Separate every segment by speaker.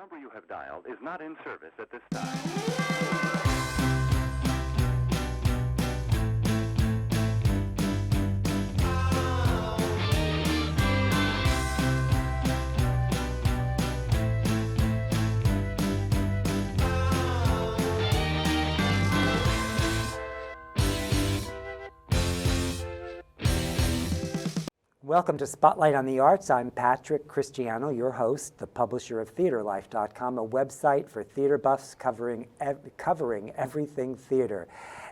Speaker 1: number you have dialed is not in service at this time.
Speaker 2: Welcome to Spotlight on the Arts. I'm Patrick Christiano, your host, the publisher of TheaterLife.com, a website for theater buffs covering everything theater.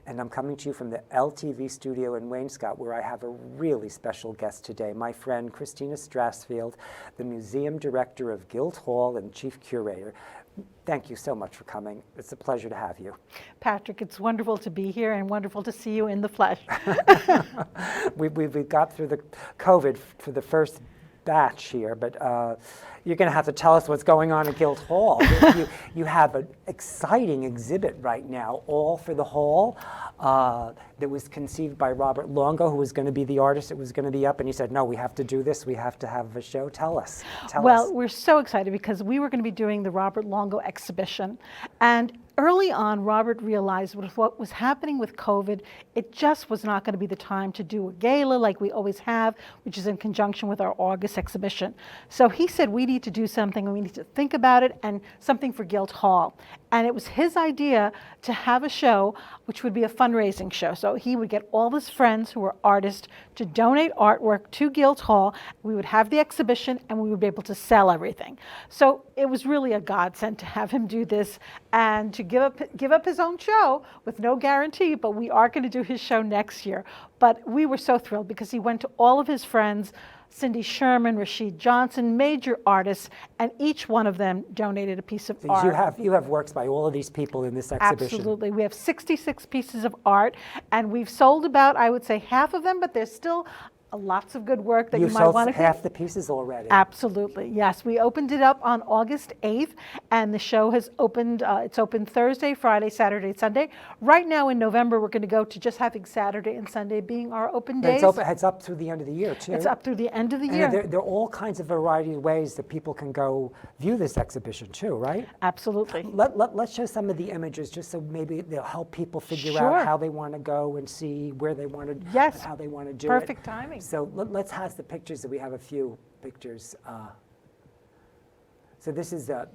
Speaker 2: And I'm coming to you from the LTV studio in Wainscott, where I have a really special guest today, my friend Christina Strassfield, the museum director of Guildhall and chief curator. Thank you so much for coming. It's a pleasure to have you.
Speaker 3: Patrick, it's wonderful to be here and wonderful to see you in the flesh.
Speaker 2: we got through the COVID for the first batch here, but you're going to have to tell us what's going on at Guildhall. You have an exciting exhibit right now, all for the hall, that was conceived by Robert Longo, who was going to be the artist. It was going to be up, and he said, no, we have to do this. We have to have a show. Tell us.
Speaker 3: Well, we're so excited because we were going to be doing the Robert Longo exhibition. And early on, Robert realized with what was happening with COVID, it just was not going to be the time to do a gala like we always have, which is in conjunction with our August exhibition. So he said, we need to do something, and we need to think about it, and something for Guildhall. And it was his idea to have a show, which would be a fundraising show. So he would get all his friends who were artists to donate artwork to Guildhall. We would have the exhibition, and we would be able to sell everything. So it was really a godsend to have him do this and to give up his own show with no guarantee, but we are going to do his show next year. But we were so thrilled because he went to all of his friends, Cindy Sherman, Rashid Johnson, major artists, and each one of them donated a piece of art.
Speaker 2: You have works by all of these people in this exhibition.
Speaker 3: Absolutely. We have 66 pieces of art, and we've sold about, I would say, half of them, but there's still lots of good work that you might want to.
Speaker 2: You've sold half the pieces already.
Speaker 3: Absolutely, yes. We opened it up on August 8th, and the show has opened. It's open Thursday, Friday, Saturday, and Sunday. Right now in November, we're going to go to just having Saturday and Sunday being our open days.
Speaker 2: It's up through the end of the year, too.
Speaker 3: It's up through the end of the year.
Speaker 2: And there are all kinds of variety of ways that people can go view this exhibition, too, right?
Speaker 3: Absolutely.
Speaker 2: Let's show some of the images, just so maybe they'll help people figure out how they want to go and see where they want to,
Speaker 3: yes,
Speaker 2: how they want to do
Speaker 3: perfect timing.
Speaker 2: So let's have the pictures. That we have a few pictures. So this is the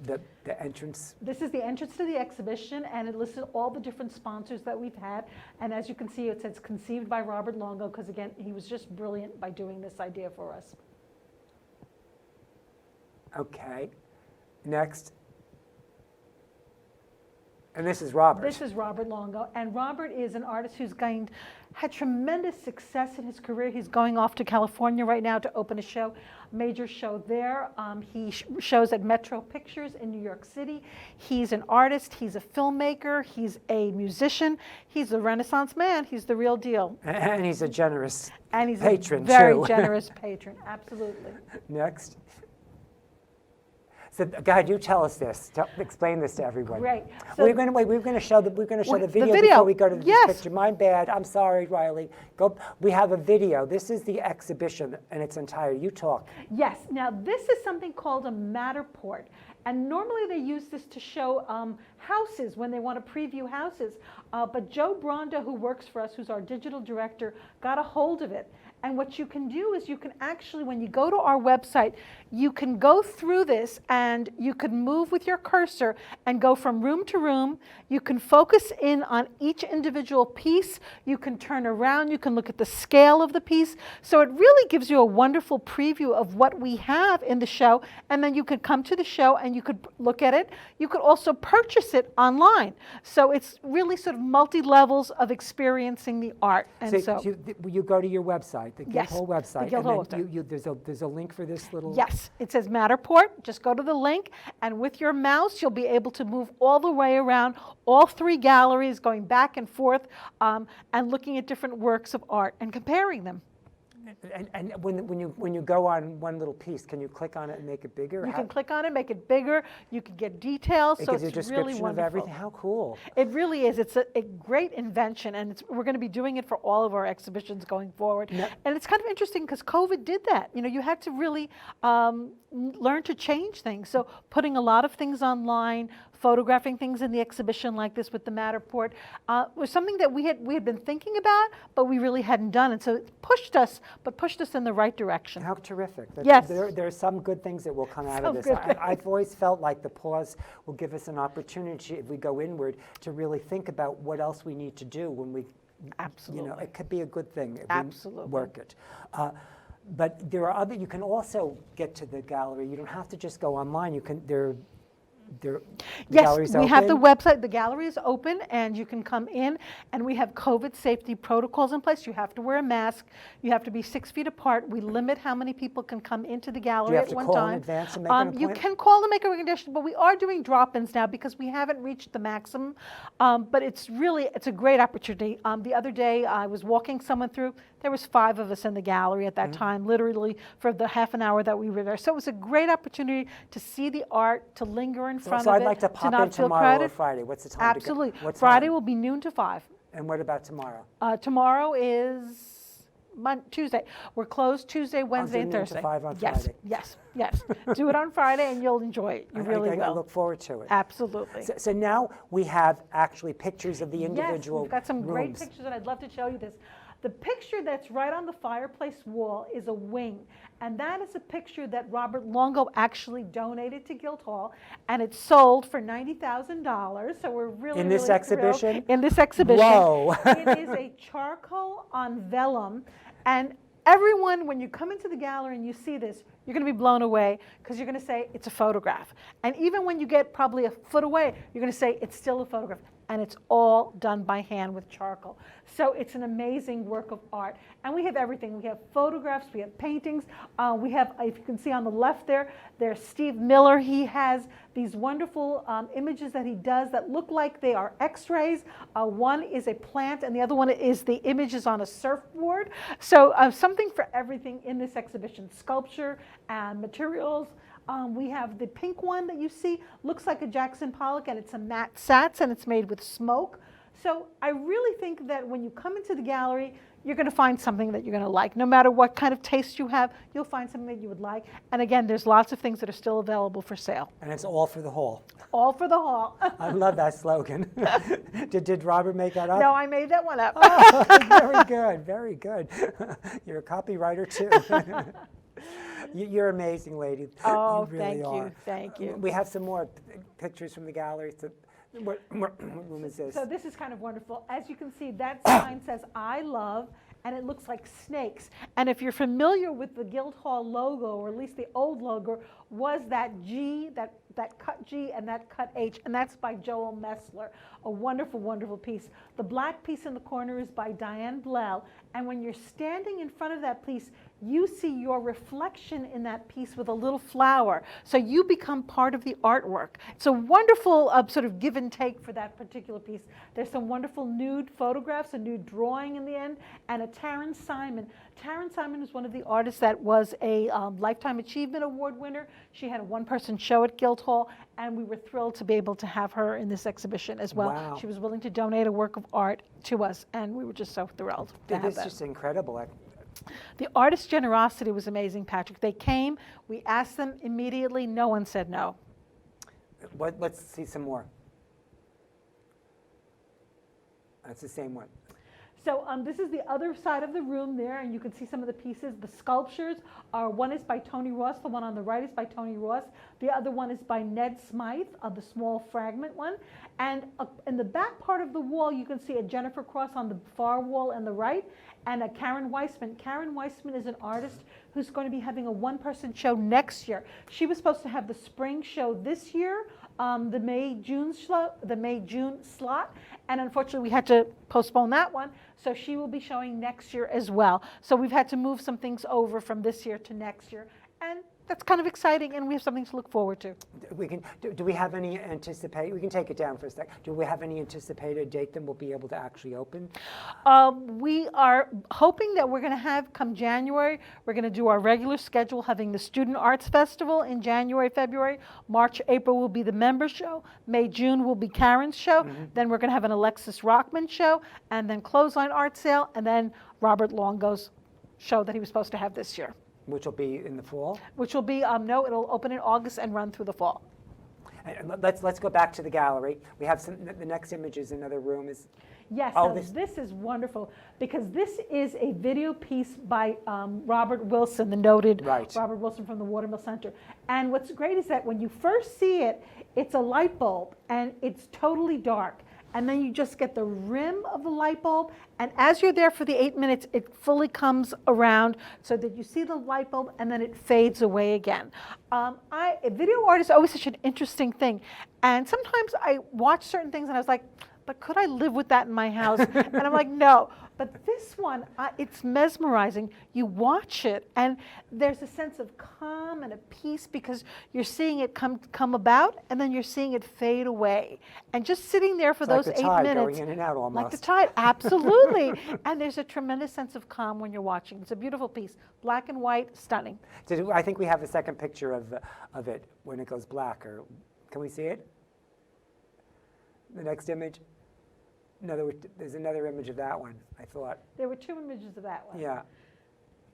Speaker 2: entrance.
Speaker 3: This is the entrance to the exhibition, and it listed all the different sponsors that we've had. And as you can see, it says conceived by Robert Longo, because again, he was just brilliant by doing this idea for us.
Speaker 2: Okay, next. And this is Robert.
Speaker 3: This is Robert Longo, and Robert is an artist who's had tremendous success in his career. He's going off to California right now to open a major show there. He shows at Metro Pictures in New York City. He's an artist, he's a filmmaker, he's a musician, he's a Renaissance man, he's the real deal.
Speaker 2: And he's a generous
Speaker 3: patron,
Speaker 2: too.
Speaker 3: Very generous patron, absolutely.
Speaker 2: Next. So, God, you tell us this. Explain this to everyone.
Speaker 3: Great. So
Speaker 2: we're going to show the video before we go to this picture. My bad. I'm sorry, Riley. We have a video. This is the exhibition in its entirety. You talk.
Speaker 3: Yes. Now, this is something called a Matterport. And normally they use this to show houses when they want to preview houses. But Joe Bronda, who works for us, who's our digital director, got a hold of it. And what you can do is you can actually, when you go to our website, you can go through this and you can move with your cursor and go from room to room. You can focus in on each individual piece. You can turn around. You can look at the scale of the piece. So it really gives you a wonderful preview of what we have in the show. And then you could come to the show and you could look at it. You could also purchase it online. So it's really sort of multi-levels of experiencing the art. And
Speaker 2: so you go to your website. The Guildhall website.
Speaker 3: The Guildhall
Speaker 2: website. There's a link for this little.
Speaker 3: Yes, it says Matterport. Just go to the link, and with your mouse, you'll be able to move all the way around all three galleries, going back and forth, and looking at different works of art and comparing them.
Speaker 2: And when you go on one little piece, can you click on it and make it bigger?
Speaker 3: You can click on it, make it bigger. You can get details.
Speaker 2: It
Speaker 3: So
Speaker 2: gives you a
Speaker 3: it's really
Speaker 2: description of
Speaker 3: wonderful.
Speaker 2: everything. How cool!
Speaker 3: It really is. It's a great invention, and we're going to be doing it for all of our exhibitions going forward.
Speaker 2: Yep.
Speaker 3: And it's kind of interesting because COVID did that. You know, you had to really learn to change things. So putting a lot of things online, photographing things in the exhibition like this with the Matterport was something that we had been thinking about, but we really hadn't done. And so it pushed us in the right direction.
Speaker 2: How terrific!
Speaker 3: Yes.
Speaker 2: There are some good things that will come out of
Speaker 3: Some
Speaker 2: this.
Speaker 3: good things.
Speaker 2: I've always felt like the pause will give us an opportunity, if we go inward, to really think about what else we need to do when we.
Speaker 3: Absolutely.
Speaker 2: You know, it could be a good thing if
Speaker 3: Absolutely.
Speaker 2: we work it. But there are you can also get to the gallery. You don't have to just go online. You can, the
Speaker 3: Yes,
Speaker 2: gallery's
Speaker 3: we have the
Speaker 2: open.
Speaker 3: website. The gallery is open, and you can come in, and we have COVID safety protocols in place. You have to wear a mask. You have to be 6 feet apart. We limit how many people can come into the gallery
Speaker 2: have
Speaker 3: at
Speaker 2: to
Speaker 3: one
Speaker 2: call in
Speaker 3: time.
Speaker 2: advance and make an
Speaker 3: You
Speaker 2: appointment?
Speaker 3: can call and make a recommendation, but we are doing drop-ins now because we haven't reached the maximum. But it's a great opportunity. The other day, I was walking someone through. There was 5 of us in the gallery at that time, literally for the half an hour that we were there. So it was a great opportunity to see the art, to linger in front
Speaker 2: So
Speaker 3: of
Speaker 2: I'd
Speaker 3: it,
Speaker 2: like to pop
Speaker 3: not
Speaker 2: in
Speaker 3: feel
Speaker 2: tomorrow
Speaker 3: crowded.
Speaker 2: or Friday. What's the time?
Speaker 3: Absolutely.
Speaker 2: What
Speaker 3: Friday
Speaker 2: time?
Speaker 3: will be noon to 5.
Speaker 2: And what about tomorrow?
Speaker 3: Tomorrow is Tuesday. We're closed Tuesday, Wednesday, and
Speaker 2: noon to
Speaker 3: Thursday.
Speaker 2: 5 on
Speaker 3: yes,
Speaker 2: Friday.
Speaker 3: yes. Do it on Friday, and you'll enjoy it. You really
Speaker 2: I
Speaker 3: will.
Speaker 2: look forward to it.
Speaker 3: Absolutely.
Speaker 2: So now we have actually pictures of the
Speaker 3: Yes,
Speaker 2: individual
Speaker 3: we've got some great
Speaker 2: rooms.
Speaker 3: pictures, and I'd love to show you this. The picture that's right on the fireplace wall is a wing, and that is a picture that Robert Longo actually donated to Guildhall, and it's sold for $90,000. So we're really
Speaker 2: In this
Speaker 3: really thrilled.
Speaker 2: exhibition?
Speaker 3: In this exhibition,
Speaker 2: Whoa.
Speaker 3: it is a charcoal on vellum, and everyone, when you come into the gallery and you see this, you're going to be blown away because you're going to say it's a photograph, and even when you get probably a foot away, you're going to say it's still a photograph. And it's all done by hand with charcoal. So it's an amazing work of art. And we have everything. We have photographs, we have paintings. We have, if you can see on the left there's Steve Miller. He has these wonderful images that he does that look like they are x-rays. One is a plant, and the other one is the images on a surfboard. So something for everything in this exhibition. Sculpture and materials. We have the pink one that you see, looks like a Jackson Pollock, and it's a matte Sats, and it's made with smoke. So I really think that when you come into the gallery, you're going to find something that you're going to like. No matter what kind of taste you have, you'll find something that you would like. And again, there's lots of things that are still available for sale.
Speaker 2: And it's all for the hall.
Speaker 3: All for the hall.
Speaker 2: I love that slogan. Did Robert make that up?
Speaker 3: No, I made that one up.
Speaker 2: Oh, very good, very good. You're a copywriter too. You're amazing, lady.
Speaker 3: Oh,
Speaker 2: you really
Speaker 3: thank
Speaker 2: are.
Speaker 3: you, thank you.
Speaker 2: We have some more pictures from the gallery. What room is this?
Speaker 3: So this is kind of wonderful. As you can see, that sign says "I love," and it looks like snakes. And if you're familiar with the Guildhall logo, or at least the old logo, was that G, that cut G and that cut H, and that's by Joel Messler. A wonderful, wonderful piece. The black piece in the corner is by Diane Blell, and when you're standing in front of that piece, you see your reflection in that piece with a little flower. So you become part of the artwork. It's a wonderful sort of give and take for that particular piece. There's some wonderful nude photographs, a nude drawing in the end, and a Taryn Simon. Taryn Simon is one of the artists that was a Lifetime Achievement Award winner. She had a one-person show at Guildhall, and we were thrilled to be able to have her in this exhibition as well.
Speaker 2: Wow.
Speaker 3: She was willing to donate a work of art to us, and we were just so thrilled to have
Speaker 2: This
Speaker 3: that.
Speaker 2: is just incredible.
Speaker 3: The artist's generosity was amazing, Patrick. They came, we asked them immediately, no one said no.
Speaker 2: Let's see some more. That's the same one.
Speaker 3: So this is the other side of the room there, and you can see some of the pieces. The sculptures are, one is by Tony Ross, the one on the right is by Tony Ross. The other one is by Ned Smythe, the small fragment one. And in the back part of the wall, you can see a Jennifer Cross on the far wall and the right, and a Karen Weissman. Karen Weissman is an artist who's going to be having a one-person show next year. She was supposed to have the spring show this year, the May-June slot, and unfortunately we had to postpone that one, so she will be showing next year as well. So we've had to move some things over from this year to next year, and that's kind of exciting, and we have something to look forward to.
Speaker 2: We can. Do we have any anticipate? We can take it down for a sec. Do we have any anticipated date that we'll be able to actually open?
Speaker 3: We are hoping that we're going to have, come January, we're going to do our regular schedule, having the Student Arts Festival in January, February. March, April will be the member show. May, June will be Karen's show. Then we're going to have an Alexis Rockman show, and then Clothesline Art Sale, and then Robert Longo's show that he was supposed to have this year.
Speaker 2: Which will be in the fall?
Speaker 3: Which will be, no, it'll open in August and run through the fall.
Speaker 2: And let's go back to the gallery. We have the next image is another room.
Speaker 3: Yes,
Speaker 2: Oh,
Speaker 3: so this is wonderful because this is a video piece by Robert Wilson, the noted Robert Wilson from the Watermill Center. And what's great is that when you first see it, it's a light bulb and it's totally dark. And then you just get the rim of the light bulb, and as you're there for the 8 minutes, it fully comes around so that you see the light bulb and then it fades away again. A video art is always such an interesting thing, and sometimes I watch certain things and I was like, but could I live with that in my house? And I'm like, no. But this one, it's mesmerizing. You watch it, and there's a sense of calm and a peace because you're seeing it come about, and then you're seeing it fade away. And just sitting there for those
Speaker 2: like the
Speaker 3: 8
Speaker 2: tide
Speaker 3: minutes.
Speaker 2: going in and out almost.
Speaker 3: Like the tide, absolutely. And there's a tremendous sense of calm when you're watching. It's a beautiful piece. Black and white, stunning.
Speaker 2: So I think we have a second picture of it when it goes black. Or can we see it? The next image? No, there's another image of that one, I thought.
Speaker 3: There were 2 images of that one.
Speaker 2: Yeah.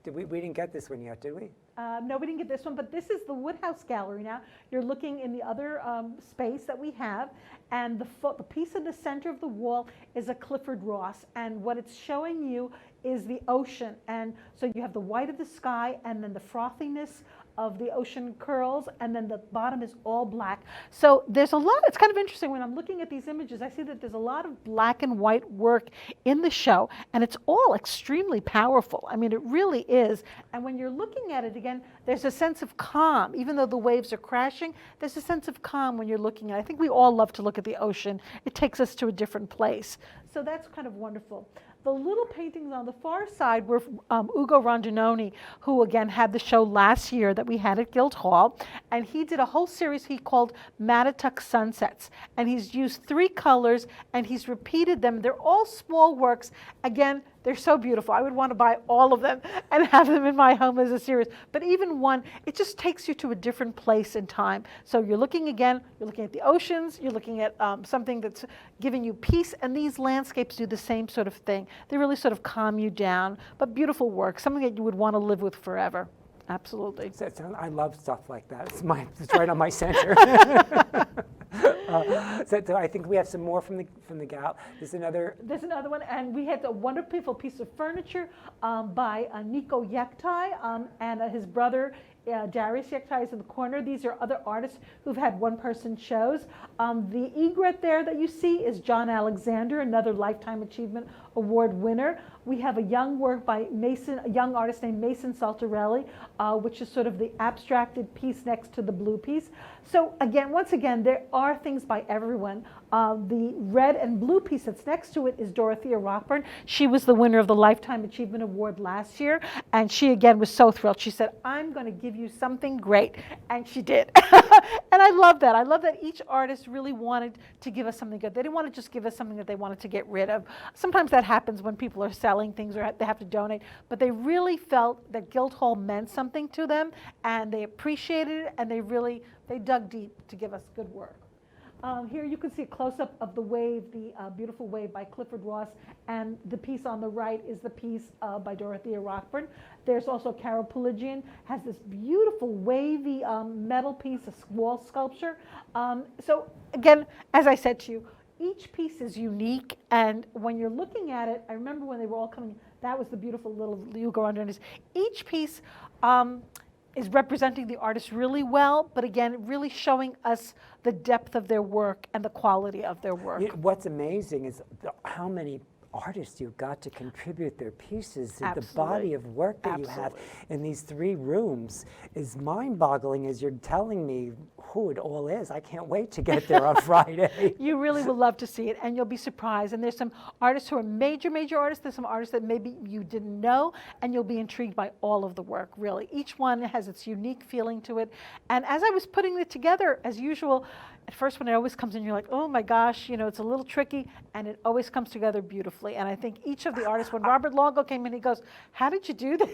Speaker 2: We didn't get this one yet, did we?
Speaker 3: No, we didn't get this one, but this is the Woodhouse Gallery now. You're looking in the other space that we have, and the piece in the center of the wall is a Clifford Ross, and what it's showing you is the ocean. And so you have the white of the sky, and then the frothiness of the ocean curls, and then the bottom is all black. So there's a lot, it's kind of interesting when I'm looking at these images, I see that there's a lot of black and white work in the show, and it's all extremely powerful. I mean, it really is. And when you're looking at it again, there's a sense of calm. Even though the waves are crashing, there's a sense of calm when you're looking at it. I think we all love to look at the ocean. It takes us to a different place. So that's kind of wonderful. The little paintings on the far side were Ugo Rondinoni, who again had the show last year that we had at Guildhall, and he did a whole series he called Mattatuck Sunsets, and he's used 3 colors and he's repeated them. They're all small works. Again, they're so beautiful. I would want to buy all of them and have them in my home as a series. But even one, it just takes you to a different place in time. So you're looking again, you're looking at the oceans, you're looking at something that's giving you peace, and these landscapes do the same sort of thing. They really sort of calm you down, but beautiful work, something that you would want to live with forever. Absolutely.
Speaker 2: I love stuff like that. It's right on my center. So I think we have some more from the gal. There's another
Speaker 3: one, and we had a wonderful piece of furniture by Nico Yektai and his brother Darius Yektai is in the corner. These are other artists who've had one-person shows. The egret there that you see is John Alexander, another Lifetime Achievement Award winner. We have a young work by a young artist named Mason Saltarelli, which is sort of the abstracted piece next to the blue piece. So again, once again, there are things by everyone. The red and blue piece that's next to it is Dorothea Rockburn. She was the winner of the Lifetime Achievement Award last year, and she again was so thrilled. She said, I'm going to give you something great, and she did. And I love that. I love that each artist really wanted to give us something good. They didn't want to just give us something that they wanted to get rid of. Sometimes that happens when people are selling things or they have to donate, but they really felt that Guildhall meant something to them, and they appreciated it, and they dug deep to give us good work. Here you can see a close-up of the wave, the beautiful wave by Clifford Ross, and the piece on the right is the piece by Dorothea Rockburn. There's also Carol Pelagian, has this beautiful wavy metal piece, a wall sculpture. So again, as I said to you, each piece is unique, and when you're looking at it, I remember when they were all coming, that was the beautiful little Hugo underneath. Each piece is representing the artist really well, but again, really showing us the depth of their work and the quality of their work.
Speaker 2: What's amazing is how many artists you've got to contribute their pieces. The
Speaker 3: Absolutely.
Speaker 2: body of work that you have in these 3 rooms is mind-boggling as you're telling me who it all is. I can't wait to get there on Friday.
Speaker 3: You really will love to see it, and you'll be surprised. And there's some artists who are major artists. There's some artists that maybe you didn't know, and you'll be intrigued by all of the work, really. Each one has its unique feeling to it. And as I was putting it together, as usual, at first when it always comes in, you're like, oh my gosh, it's a little tricky, and it always comes together beautifully. And I think each of the artists, when Robert Longo came in, he goes, how did you do that?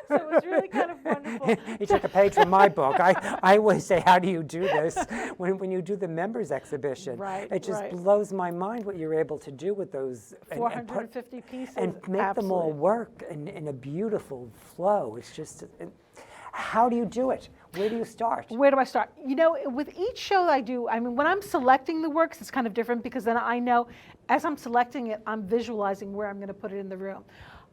Speaker 3: So it was really kind of wonderful.
Speaker 2: He took a page from my book. I always say, how do you do this? When you do the members exhibition,
Speaker 3: Right,
Speaker 2: it just
Speaker 3: right.
Speaker 2: blows my mind what you're able to do with those.
Speaker 3: 450 pieces.
Speaker 2: And make them all
Speaker 3: Absolutely.
Speaker 2: work in a beautiful flow. It's just, how do you do it? Where do you start?
Speaker 3: Where do I start? With each show I do, when I'm selecting the works, it's kind of different because then I know as I'm selecting it, I'm visualizing where I'm going to put it in the room.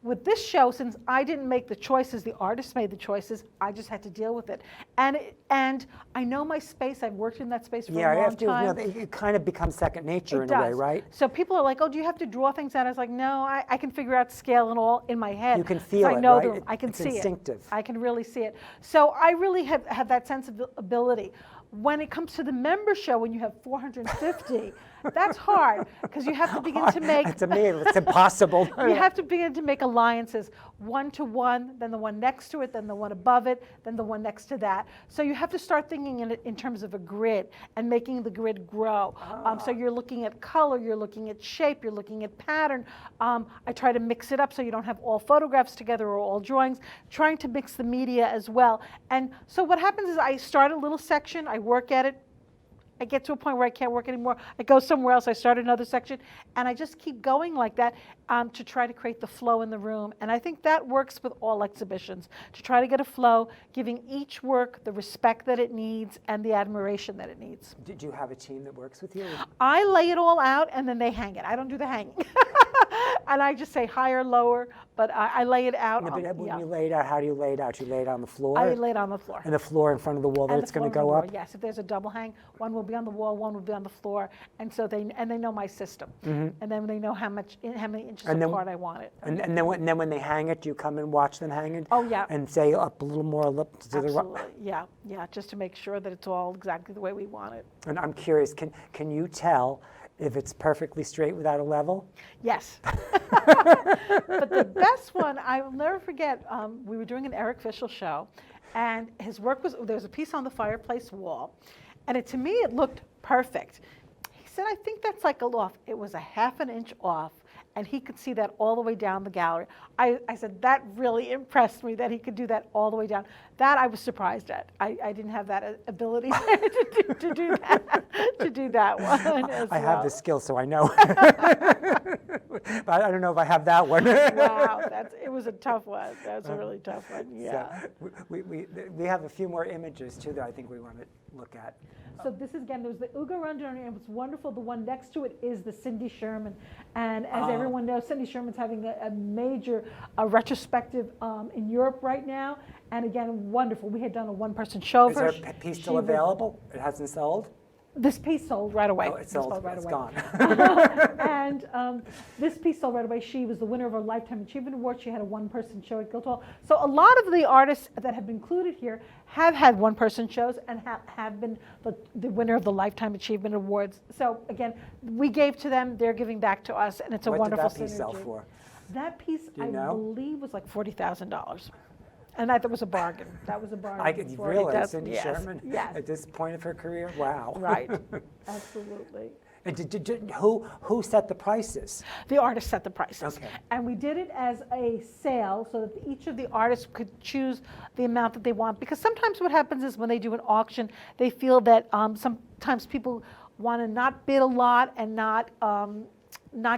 Speaker 3: With this show, since I didn't make the choices, the artists made the choices, I just had to deal with it. And I know my space. I've worked in that space for a long time.
Speaker 2: It kind of becomes second nature in a way, right?
Speaker 3: So people are like, oh, do you have to draw things out? I was like, no, I can figure out scale and all in my head.
Speaker 2: You can feel it,
Speaker 3: I know
Speaker 2: right?
Speaker 3: I can
Speaker 2: It's
Speaker 3: see
Speaker 2: instinctive.
Speaker 3: it. I can really see it. So I really have that sense of ability. When it comes to the member show, when you have 450, that's hard because you have to begin to make.
Speaker 2: To me, it's impossible.
Speaker 3: You have to begin to make alliances, 1 to 1, then the one next to it, then the one above it, then the one next to that. So you have to start thinking in terms of a grid and making the grid grow. So you're looking at color, you're looking at shape, you're looking at pattern. I try to mix it up so you don't have all photographs together or all drawings, trying to mix the media as well. And so what happens is I start a little section, I work at it, I get to a point where I can't work anymore. I go somewhere else, I start another section, and I just keep going like that to try to create the flow in the room. And I think that works with all exhibitions, to try to get a flow, giving each work the respect that it needs and the admiration that it needs.
Speaker 2: Did you have a team that works with you?
Speaker 3: I lay it all out, and then they hang it. I don't do the hanging. And I just say higher, lower, but I lay it out.
Speaker 2: No, but when you lay it out, how do you lay it out? You lay it on the floor?
Speaker 3: I lay it on the floor.
Speaker 2: And the floor in front of the wall that it's going to go up?
Speaker 3: Yes, if there's a double hang, one will be on the wall, one will be on the floor, and so they know my system, and then they know how many inches apart I want it.
Speaker 2: And then when they hang it, do you come and watch them hang it?
Speaker 3: Oh, yeah.
Speaker 2: And say up a little more to the right?
Speaker 3: Absolutely, yeah, just to make sure that it's all exactly the way we want it.
Speaker 2: And I'm curious, can you tell if it's perfectly straight without a level?
Speaker 3: Yes. But the best one, I will never forget, we were doing an Eric Fischel show, and his work there was a piece on the fireplace wall, and to me it looked perfect. He said, I think that's like a loaf. It was a ½ an inch off, and he could see that all the way down the gallery. I said, that really impressed me that he could do that all the way down. That I was surprised at. I didn't have that ability to do that one as
Speaker 2: I
Speaker 3: well.
Speaker 2: have the skill, so I know. But I don't know if I have that one.
Speaker 3: Wow, it was a tough one. That's a really tough one, yeah.
Speaker 2: So we have a few more images, too, that I think we want to look at.
Speaker 3: So this is, again, there's the Uga Rundown, and it's wonderful. The one next to it is the Cindy Sherman. And as everyone knows, Cindy Sherman's having a major retrospective in Europe right now. And again, wonderful. We had done a one-person show
Speaker 2: Is
Speaker 3: of her.
Speaker 2: her piece still available? It hasn't sold?
Speaker 3: This piece sold right away.
Speaker 2: Oh, it sold
Speaker 3: right
Speaker 2: it's
Speaker 3: away.
Speaker 2: gone.
Speaker 3: And this piece sold right away. She was the winner of a Lifetime Achievement Award. She had a one-person show at Guildhall. So a lot of the artists that have been included here have had one-person shows and have been the winner of the Lifetime Achievement Awards. So again, we gave to them, they're giving back to us, and it's a wonderful synergy.
Speaker 2: What did that piece sell for?
Speaker 3: That piece, I
Speaker 2: know?
Speaker 3: believe, was like $40,000. And that was a bargain. That was a bargain.
Speaker 2: Really? Cindy
Speaker 3: yes,
Speaker 2: Sherman?
Speaker 3: Yes.
Speaker 2: At this point of her career? Wow.
Speaker 3: Right. Absolutely.
Speaker 2: And who set the prices?
Speaker 3: The artist set the prices.
Speaker 2: Okay.
Speaker 3: And we did it as a sale so that each of the artists could choose the amount that they want. Because sometimes what happens is when they do an auction, they feel that sometimes people want to not bid a lot and not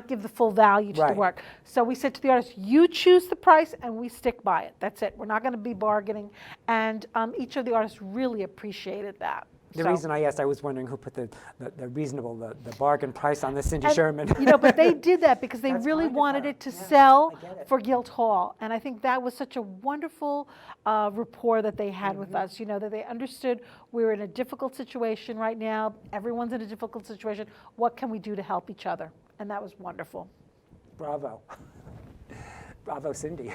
Speaker 3: give the full value to the work. So we said to the artist, you choose the price and we stick by it. That's it. We're not going to be bargaining. And each of the artists really appreciated that.
Speaker 2: The reason I asked, I was wondering who put the bargain price on the Cindy Sherman.
Speaker 3: But they did that because they really wanted it to sell for Guildhall. And I think that was such a wonderful rapport that they had with us, that they understood we're in a difficult situation right now. Everyone's in a difficult situation. What can we do to help each other? And that was wonderful.
Speaker 2: Bravo. Bravo, Cindy.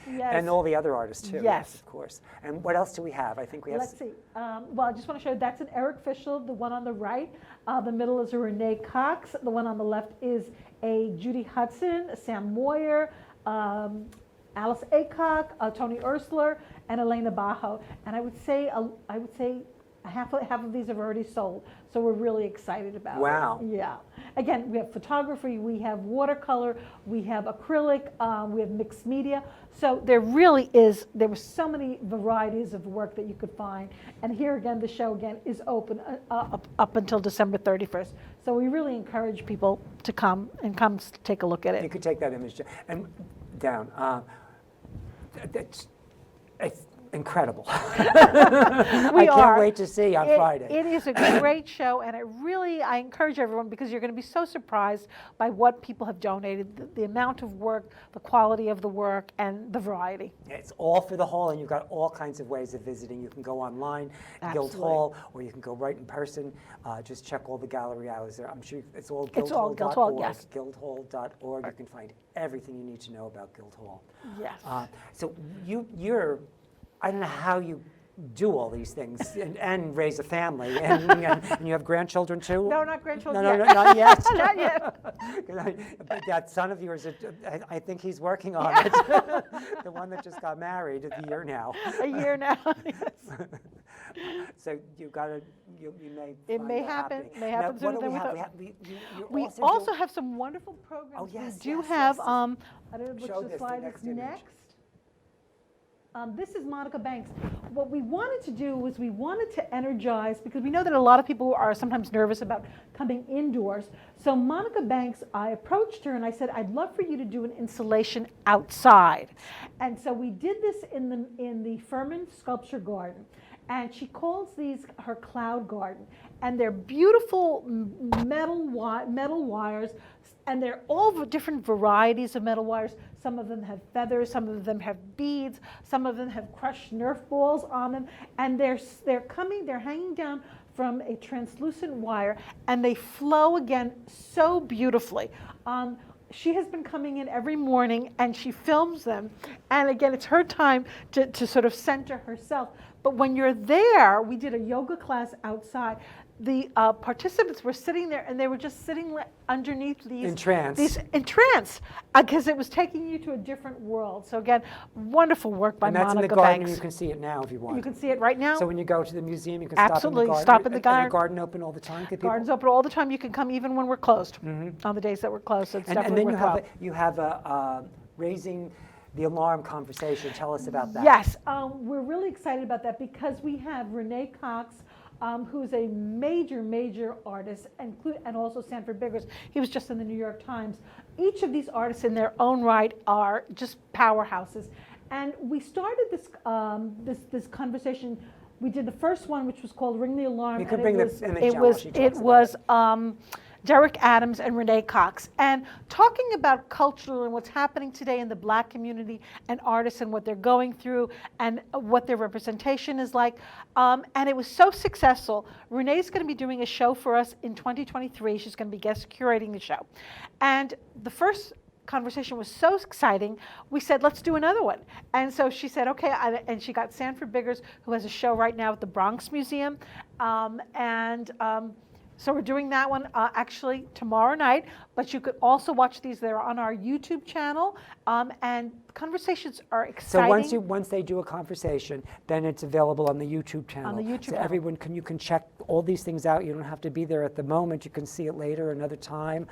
Speaker 3: Yes.
Speaker 2: And all the other artists, too.
Speaker 3: Yes.
Speaker 2: Of course. And what else do we have? I think we have...
Speaker 3: Let's see. Well, I just want to show you, that's an Eric Fischel, the one on the right. The middle is a Renee Cox. The one on the left is a Judy Hudson, Sam Moyer, Alice Aycock, Tony Ursler, and Elena Bajo. And I would say half of these have already sold. So we're really excited about it.
Speaker 2: Wow.
Speaker 3: Yeah. Again, we have photography, we have watercolor, we have acrylic, we have mixed media. So there were so many varieties of work that you could find. And here again, the show again is open up until December 31st. So we really encourage people to come take a look at it.
Speaker 2: You could take that image down. It's incredible. I can't wait to see on Friday.
Speaker 3: It is a great show, and I encourage everyone, because you're going to be so surprised by what people have donated, the amount of work, the quality of the work, and the variety.
Speaker 2: It's all for the hall, and you've got all kinds of ways of visiting. You can go online,
Speaker 3: Absolutely.
Speaker 2: Guildhall, or you can go right in person. Just check all the gallery hours there. I'm sure it's all
Speaker 3: It's all
Speaker 2: guildhall.org.
Speaker 3: Guildhall, yes.
Speaker 2: Guildhall.org. You can find everything you need to know about Guildhall.
Speaker 3: Yes.
Speaker 2: So you're, I don't know how you do all these things and raise a family, and you have grandchildren too?
Speaker 3: No, not grandchildren
Speaker 2: No,
Speaker 3: yet.
Speaker 2: not yet.
Speaker 3: Not yet.
Speaker 2: But that son of yours, I think he's working on it. The one that just got married a year now.
Speaker 3: A year now. Yes.
Speaker 2: So you've got to, you may.
Speaker 3: It may happen. May happen
Speaker 2: Now,
Speaker 3: sooner
Speaker 2: what do
Speaker 3: than
Speaker 2: we
Speaker 3: we
Speaker 2: have?
Speaker 3: thought.
Speaker 2: We
Speaker 3: We also have some wonderful programs.
Speaker 2: Oh, yes,
Speaker 3: We do
Speaker 2: yes,
Speaker 3: have.
Speaker 2: yes.
Speaker 3: I don't know
Speaker 2: Show
Speaker 3: which
Speaker 2: this, the
Speaker 3: slide
Speaker 2: next
Speaker 3: is
Speaker 2: image.
Speaker 3: next. This is Monica Banks. What we wanted to do was we wanted to energize, because we know that a lot of people are sometimes nervous about coming indoors. So Monica Banks, I approached her and I said, I'd love for you to do an installation outside. And so we did this in the Furman Sculpture Garden. And she calls these her cloud garden. And they're beautiful metal wires, and they're all different varieties of metal wires. Some of them have feathers, some of them have beads, some of them have crushed Nerf balls on them, and they're hanging down from a translucent wire, and they flow again so beautifully. She has been coming in every morning and she films them, and again, it's her time to sort of center herself. But when you're there, we did a yoga class outside. The participants were sitting there, and they were just sitting underneath these
Speaker 2: In trance,
Speaker 3: because it was taking you to a different world. So again, wonderful work by
Speaker 2: and that's
Speaker 3: Monica
Speaker 2: in the garden,
Speaker 3: Banks.
Speaker 2: and you can see it now if you want.
Speaker 3: You can see it right now.
Speaker 2: So when you go to the museum, you can
Speaker 3: Absolutely.
Speaker 2: stop in the garden.
Speaker 3: Stop in the garden.
Speaker 2: And the garden open all the time?
Speaker 3: Garden's open all the time. You can come even when we're closed, on the days that we're closed. So it's
Speaker 2: And
Speaker 3: definitely
Speaker 2: then
Speaker 3: worthwhile.
Speaker 2: you have a raising the alarm conversation. Tell us about that.
Speaker 3: Yes, we're really excited about that, because we have Renee Cox, who's a major artist, and also Sanford Biggers. He was just in the New York Times. Each of these artists in their own right are just powerhouses. And we started this conversation. We did the first one, which was called Ring the Alarm.
Speaker 2: You could
Speaker 3: and
Speaker 2: bring the image down while she talks about it.
Speaker 3: Derek Adams and Renee Cox, and talking about culture and what's happening today in the Black community and artists and what they're going through and what their representation is like. And it was so successful. Renee's going to be doing a show for us in 2023. She's going to be guest curating the show. And the first conversation was so exciting, we said, let's do another one. And so she said, okay, and she got Sanford Biggers, who has a show right now at the Bronx Museum. So we're doing that one actually tomorrow night, but you could also watch these. They're on our YouTube channel, and the conversations are exciting.
Speaker 2: So once they do a conversation, then it's available on the YouTube channel.
Speaker 3: On the YouTube
Speaker 2: so
Speaker 3: channel.
Speaker 2: everyone you can check all these things out. You don't have to be there at the moment. You can see it later, another time.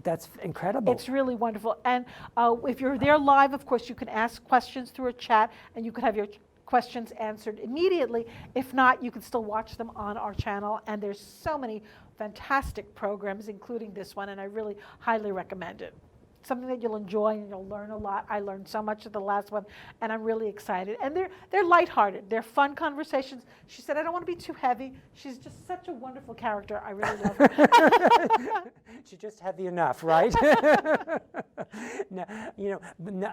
Speaker 2: That's incredible.
Speaker 3: It's really wonderful. And if you're there live, of course, you can ask questions through a chat, and you could have your questions answered immediately. If not, you can still watch them on our channel, and there's so many fantastic programs, including this one, and I really highly recommend it. Something that you'll enjoy and you'll learn a lot. I learned so much at the last one, and I'm really excited. And they're lighthearted. They're fun conversations. She said, I don't want to be too heavy. She's just such a wonderful character. I really love her.
Speaker 2: She's just heavy enough, right? Now,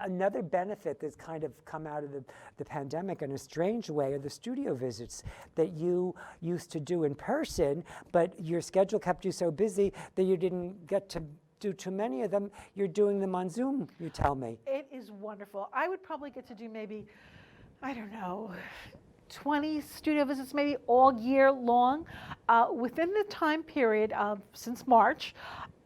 Speaker 2: another benefit that's kind of come out of the pandemic in a strange way are the studio visits that you used to do in person, but your schedule kept you so busy that you didn't get to do too many of them. You're doing them on Zoom, you tell me.
Speaker 3: It is wonderful. I would probably get to do maybe, I don't know, 20 studio visits maybe all year long. Within the time period of since March,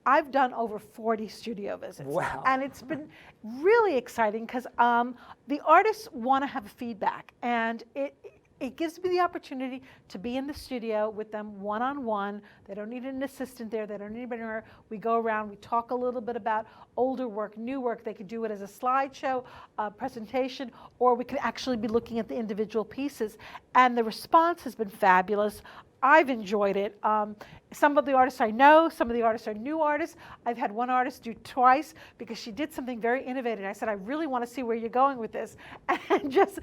Speaker 3: I've done over 40 studio visits.
Speaker 2: Wow.
Speaker 3: And it's been really exciting because the artists want to have feedback, and it gives me the opportunity to be in the studio with them one-on-one. They don't need an assistant there. They don't need anybody there. We go around, we talk a little bit about older work, new work. They could do it as a slideshow, presentation, or we could actually be looking at the individual pieces. And the response has been fabulous. I've enjoyed it. Some of the artists I know, some of the artists are new artists. I've had one artist do twice because she did something very innovative. I said, I really want to see where you're going with this. And just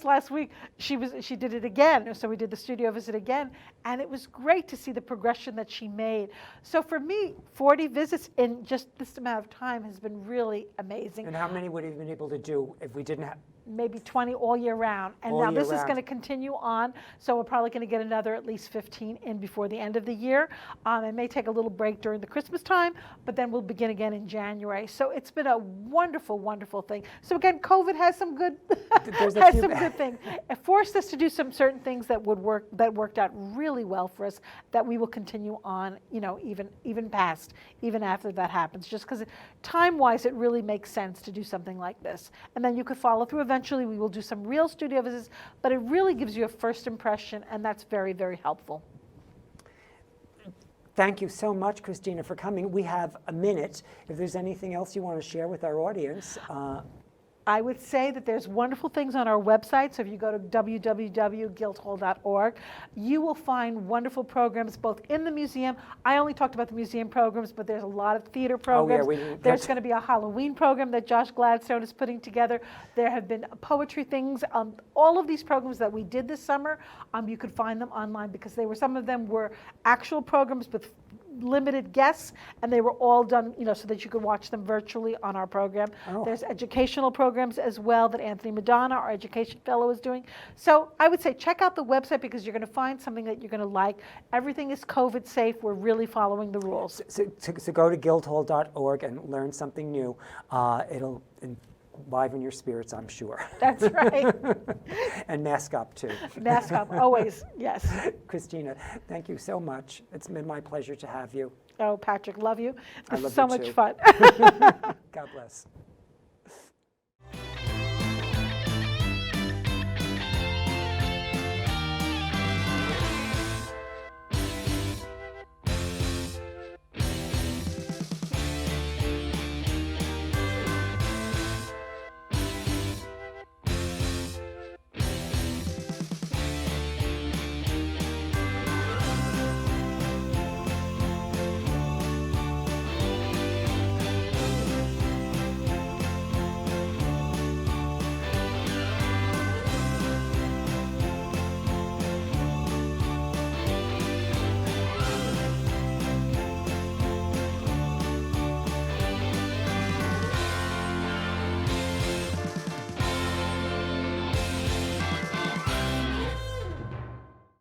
Speaker 3: last week, she did it again. So we did the studio visit again, and it was great to see the progression that she made. So for me, 40 visits in just this amount of time has been really amazing.
Speaker 2: And how many would you have been able to do if we didn't have?
Speaker 3: Maybe 20 all year round. And
Speaker 2: All
Speaker 3: now
Speaker 2: year
Speaker 3: this is
Speaker 2: round.
Speaker 3: going to continue on, so we're probably going to get another at least 15 in before the end of the year. It may take a little break during the Christmas time, but then we'll begin again in January. So it's been a wonderful, wonderful thing. So again, COVID has some good things. It forced us to do some certain things that worked out really well for us, that we will continue on, even after that happens, just because time-wise it really makes sense to do something like this. And then you could follow through. Eventually we will do some real studio visits, but it really gives you a first impression, and that's very, very helpful.
Speaker 2: Thank you so much, Christina, for coming. We have a minute. If there's anything else you want to share with our audience.
Speaker 3: I would say that there's wonderful things on our website. So if you go to www.guildhall.org, you will find wonderful programs both in the museum. I only talked about the museum programs, but there's a lot of theater programs. There's going to be a Halloween program that Josh Gladstone is putting together. There have been poetry things. All of these programs that we did this summer, you could find them online, because some of them were actual programs with limited guests, and they were all done, so that you could watch them virtually on our program.
Speaker 2: Oh.
Speaker 3: There's educational programs as well that Anthony Madonna, our education fellow, is doing. So I would say check out the website, because you're going to find something that you're going to like. Everything is COVID safe. We're really following the rules.
Speaker 2: So go to guildhall.org and learn something new. It'll enliven your spirits, I'm sure.
Speaker 3: That's right.
Speaker 2: And mask up, too.
Speaker 3: Mask up, always, yes.
Speaker 2: Christina, thank you so much. It's been my pleasure to have you.
Speaker 3: Oh, Patrick, love you.
Speaker 2: I
Speaker 3: This
Speaker 2: love
Speaker 3: is so
Speaker 2: you
Speaker 3: much
Speaker 2: too.
Speaker 3: fun.
Speaker 2: God bless.